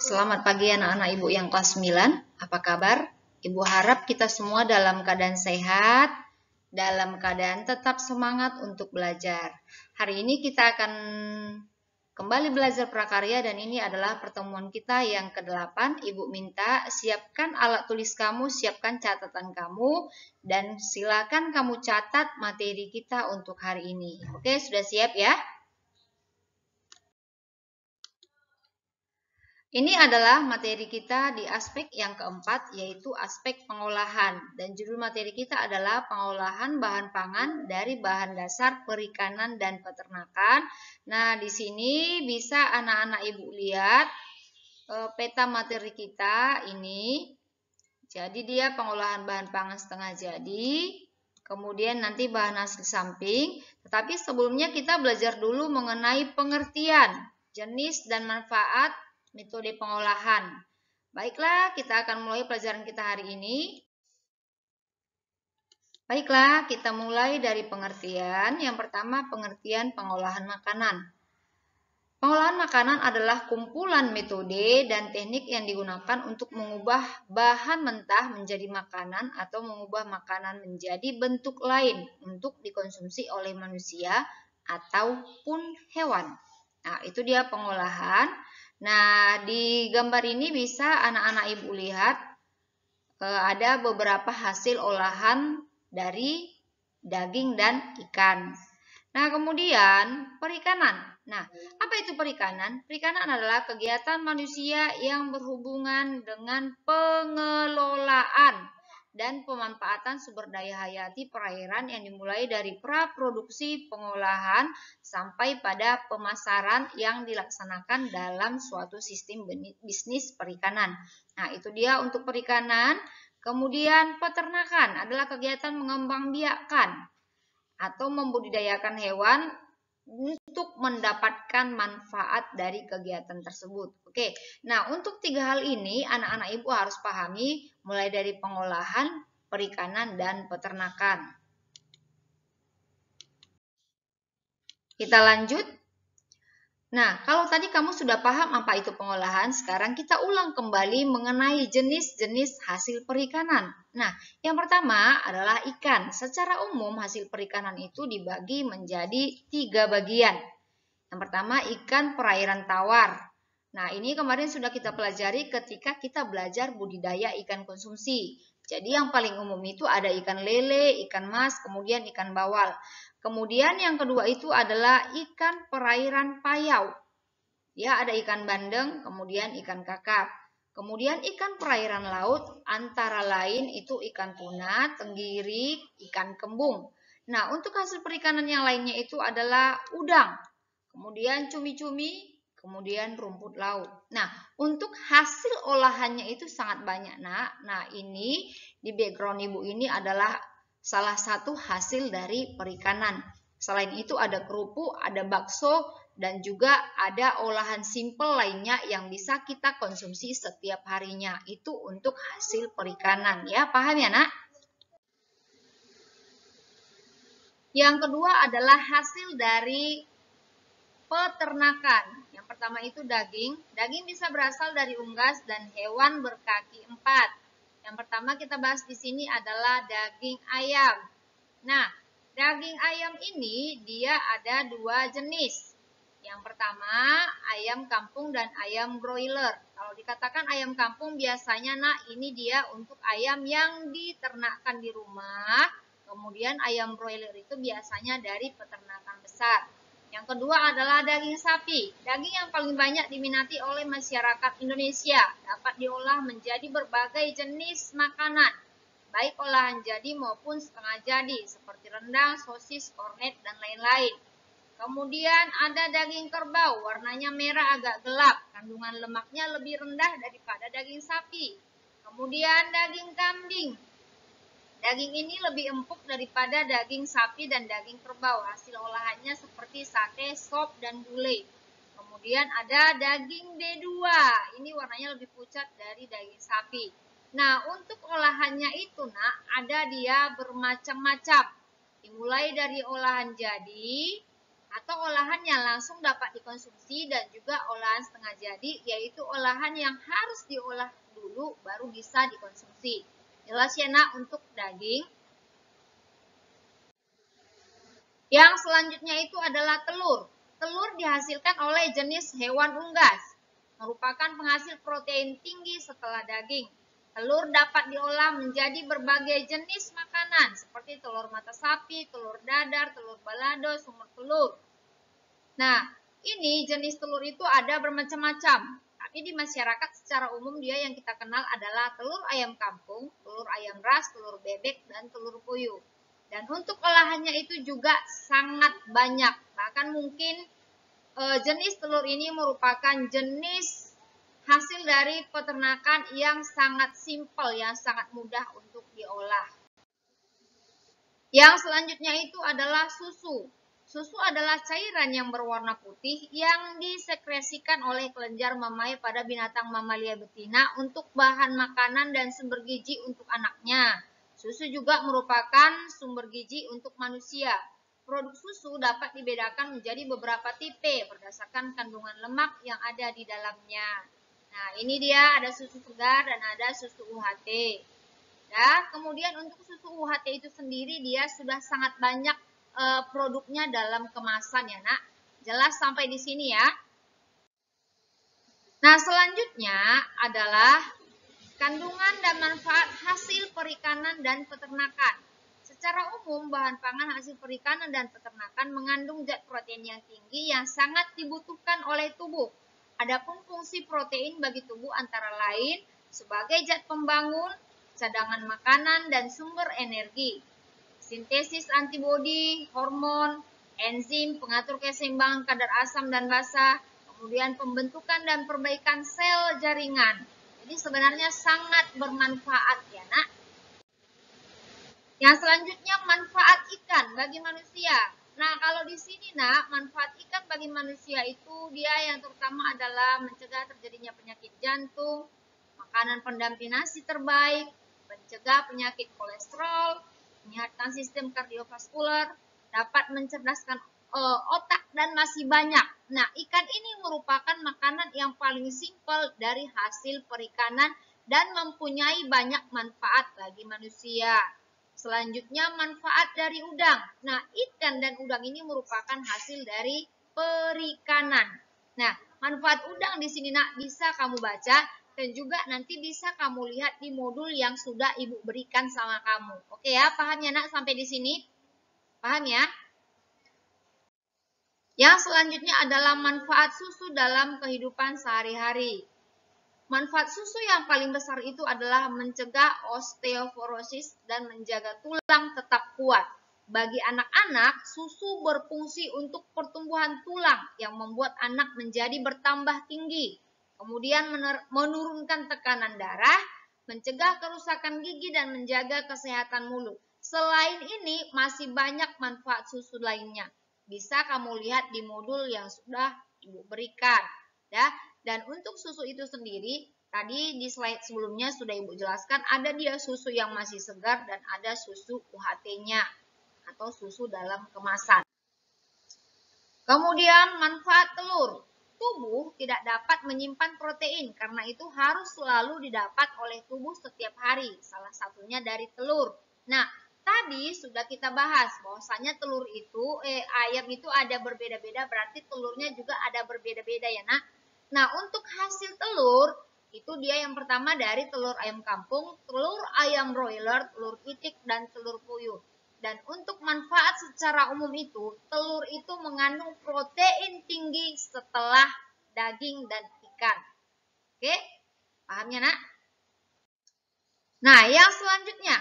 Selamat pagi anak-anak Ibu yang kelas 9. Apa kabar? Ibu harap kita semua dalam keadaan sehat, dalam keadaan tetap semangat untuk belajar. Hari ini kita akan kembali belajar prakarya dan ini adalah pertemuan kita yang ke-8. Ibu minta siapkan alat tulis kamu, siapkan catatan kamu, dan silakan kamu catat materi kita untuk hari ini. Oke, sudah siap ya? Ini adalah materi kita di aspek yang keempat, yaitu aspek pengolahan. Dan judul materi kita adalah pengolahan bahan pangan dari bahan dasar perikanan dan peternakan. Nah, di sini bisa anak-anak Ibu lihat peta materi kita ini. Jadi dia pengolahan bahan pangan setengah jadi, kemudian nanti bahan hasil samping. Tetapi sebelumnya kita belajar dulu mengenai pengertian, jenis dan manfaat metode pengolahan. Baiklah, kita akan mulai pelajaran kita hari ini. Baiklah, kita mulai dari pengertian. Yang pertama, pengertian pengolahan makanan. Pengolahan makanan adalah kumpulan metode dan teknik yang digunakan untuk mengubah bahan mentah menjadi makanan atau mengubah makanan menjadi bentuk lain untuk dikonsumsi oleh manusia ataupun hewan. Nah, itu dia pengolahan. Nah, di gambar ini bisa anak-anak Ibu lihat ada beberapa hasil olahan dari daging dan ikan. Nah, kemudian perikanan. Nah, apa itu perikanan? Perikanan adalah kegiatan manusia yang berhubungan dengan pengelolaan dan pemanfaatan sumber daya hayati perairan yang dimulai dari praproduksi, pengolahan, sampai pada pemasaran yang dilaksanakan dalam suatu sistem bisnis perikanan. Nah, itu dia untuk perikanan. Kemudian peternakan adalah kegiatan mengembangbiakan atau membudidayakan hewan untuk mendapatkan manfaat dari kegiatan tersebut. Oke, nah untuk 3 hal ini anak-anak Ibu harus pahami mulai dari pengolahan, perikanan, dan peternakan. Kita lanjut. Nah, kalau tadi kamu sudah paham apa itu pengolahan, sekarang kita ulang kembali mengenai jenis-jenis hasil perikanan. Nah, yang pertama adalah ikan. Secara umum hasil perikanan itu dibagi menjadi 3 bagian. Yang pertama ikan perairan tawar. Nah, ini kemarin sudah kita pelajari ketika kita belajar budidaya ikan konsumsi. Jadi yang paling umum itu ada ikan lele, ikan mas, kemudian ikan bawal. Kemudian yang kedua itu adalah ikan perairan payau. Ya, ada ikan bandeng, kemudian ikan kakap. Kemudian ikan perairan laut antara lain itu ikan tuna, tenggiri, ikan kembung. Nah, untuk hasil perikanan yang lainnya itu adalah udang, kemudian cumi-cumi, kemudian rumput laut. Nah, untuk hasil olahannya itu sangat banyak, Nak. Nah, ini di background Ibu ini adalah salah satu hasil dari perikanan. Selain itu ada kerupuk, ada bakso, dan juga ada olahan simpel lainnya yang bisa kita konsumsi setiap harinya. Itu untuk hasil perikanan ya, paham ya Nak? Yang kedua adalah hasil dari peternakan. Yang pertama itu daging. Daging bisa berasal dari unggas dan hewan berkaki 4. Yang pertama kita bahas di sini adalah daging ayam. Nah, daging ayam ini dia ada 2 jenis. Yang pertama, ayam kampung dan ayam broiler. Kalau dikatakan ayam kampung biasanya ini dia untuk ayam yang diternakkan di rumah. Kemudian ayam broiler itu biasanya dari peternakan besar. Yang kedua adalah daging sapi. Daging yang paling banyak diminati oleh masyarakat Indonesia. Dapat diolah menjadi berbagai jenis makanan, baik olahan jadi maupun setengah jadi, seperti rendang, sosis, kornet, dan lain-lain. Kemudian ada daging kerbau, warnanya merah agak gelap, kandungan lemaknya lebih rendah daripada daging sapi. Kemudian daging kambing. Daging ini lebih empuk daripada daging sapi dan daging kerbau. Hasil olahannya seperti sate, sop, dan gulai. Kemudian ada daging B2. Ini warnanya lebih pucat dari daging sapi. Nah, untuk olahannya itu, ada dia bermacam-macam. Dimulai dari olahan jadi, atau olahan yang langsung dapat dikonsumsi dan juga olahan setengah jadi, yaitu olahan yang harus diolah dulu baru bisa dikonsumsi. Jelas ya nak untuk daging. Yang selanjutnya itu adalah telur. Telur dihasilkan oleh jenis hewan unggas, merupakan penghasil protein tinggi setelah daging. Telur dapat diolah menjadi berbagai jenis makanan seperti telur mata sapi, telur dadar, telur balado, sumur telur. Nah, ini jenis telur itu ada bermacam-macam. Tapi di masyarakat secara umum dia yang kita kenal adalah telur ayam kampung, telur ayam ras, telur bebek, dan telur puyuh. Dan untuk olahannya itu juga sangat banyak. Bahkan mungkin jenis telur ini merupakan jenis hasil dari peternakan yang sangat simpel, yang sangat mudah untuk diolah. Yang selanjutnya itu adalah susu. Susu adalah cairan yang berwarna putih yang disekresikan oleh kelenjar mamai pada binatang mamalia betina untuk bahan makanan dan sumber gizi untuk anaknya. Susu juga merupakan sumber gizi untuk manusia. Produk susu dapat dibedakan menjadi beberapa tipe berdasarkan kandungan lemak yang ada di dalamnya. Nah, ini dia ada susu segar dan ada susu UHT. Ya, kemudian untuk susu UHT itu sendiri dia sudah sangat banyak produknya dalam kemasan ya nak. Jelas sampai di sini ya. Nah, selanjutnya adalah kandungan dan manfaat hasil perikanan dan peternakan. Secara umum, bahan pangan hasil perikanan dan peternakan mengandung zat protein yang tinggi yang sangat dibutuhkan oleh tubuh. Adapun fungsi protein bagi tubuh antara lain sebagai zat pembangun, cadangan makanan, dan sumber energi. Sintesis antibodi, hormon, enzim, pengatur keseimbangan kadar asam dan basa, kemudian pembentukan dan perbaikan sel jaringan. Jadi sebenarnya sangat bermanfaat ya nak. Yang selanjutnya manfaat ikan bagi manusia. Nah kalau di sini nak manfaat ikan bagi manusia itu dia yang terutama adalah mencegah terjadinya penyakit jantung, makanan pendamping nasi terbaik, mencegah penyakit kolesterol, menyehatkan sistem kardiovaskular, dapat mencerdaskan otak dan masih banyak. Nah, ikan ini merupakan makanan yang paling simpel dari hasil perikanan dan mempunyai banyak manfaat bagi manusia. Selanjutnya manfaat dari udang. Nah, ikan dan udang ini merupakan hasil dari perikanan. Nah, manfaat udang di sini nak bisa kamu baca dan juga nanti bisa kamu lihat di modul yang sudah Ibu berikan sama kamu. Oke ya, paham ya nak sampai di sini? Paham ya? Yang selanjutnya adalah manfaat susu dalam kehidupan sehari-hari. Manfaat susu yang paling besar itu adalah mencegah osteoporosis dan menjaga tulang tetap kuat. Bagi anak-anak, susu berfungsi untuk pertumbuhan tulang yang membuat anak menjadi bertambah tinggi. Kemudian menurunkan tekanan darah, mencegah kerusakan gigi dan menjaga kesehatan mulut. Selain ini, masih banyak manfaat susu lainnya. Bisa kamu lihat di modul yang sudah Ibu berikan. Ya. Dan untuk susu itu sendiri, tadi di slide sebelumnya sudah Ibu jelaskan, ada dia susu yang masih segar dan ada susu UHT-nya atau susu dalam kemasan. Kemudian manfaat telur. Tubuh tidak dapat menyimpan protein, karena itu harus selalu didapat oleh tubuh setiap hari, salah satunya dari telur. Nah, tadi sudah kita bahas bahwasanya telur itu, ayam itu ada berbeda-beda, berarti telurnya juga ada berbeda-beda ya nak. Nah, untuk hasil telur, itu dia yang pertama dari telur ayam kampung, telur ayam broiler, telur itik, dan telur puyuh. Dan untuk manfaat secara umum itu, telur itu mengandung protein tinggi setelah daging dan ikan. Oke, pahamnya nak? Nah, yang selanjutnya,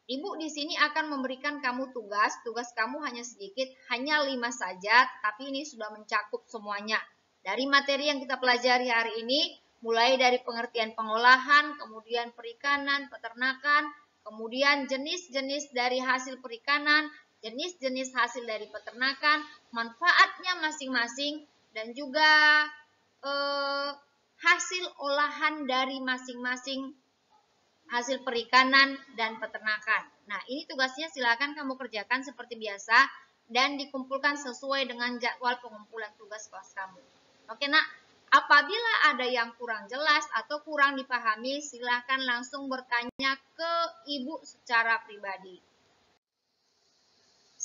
Ibu di sini akan memberikan kamu tugas. Tugas kamu hanya sedikit, hanya 5 saja, tapi ini sudah mencakup semuanya. Dari materi yang kita pelajari hari ini, mulai dari pengertian pengolahan, kemudian perikanan, peternakan, kemudian jenis-jenis dari hasil perikanan, jenis-jenis hasil dari peternakan, manfaatnya masing-masing, dan juga hasil olahan dari masing-masing hasil perikanan dan peternakan. Nah, ini tugasnya silakan kamu kerjakan seperti biasa. dan dikumpulkan sesuai dengan jadwal pengumpulan tugas kelas kamu. Oke nak, apabila ada yang kurang jelas atau kurang dipahami, silahkan langsung bertanya ke ibu secara pribadi.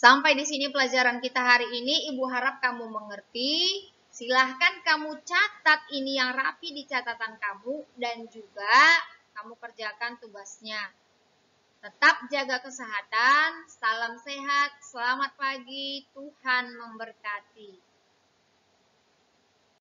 Sampai di sini pelajaran kita hari ini, ibu harap kamu mengerti. Silahkan kamu catat ini yang rapi di catatan kamu dan juga kamu kerjakan tugasnya. Tetap jaga kesehatan, salam sehat, selamat pagi, Tuhan memberkati.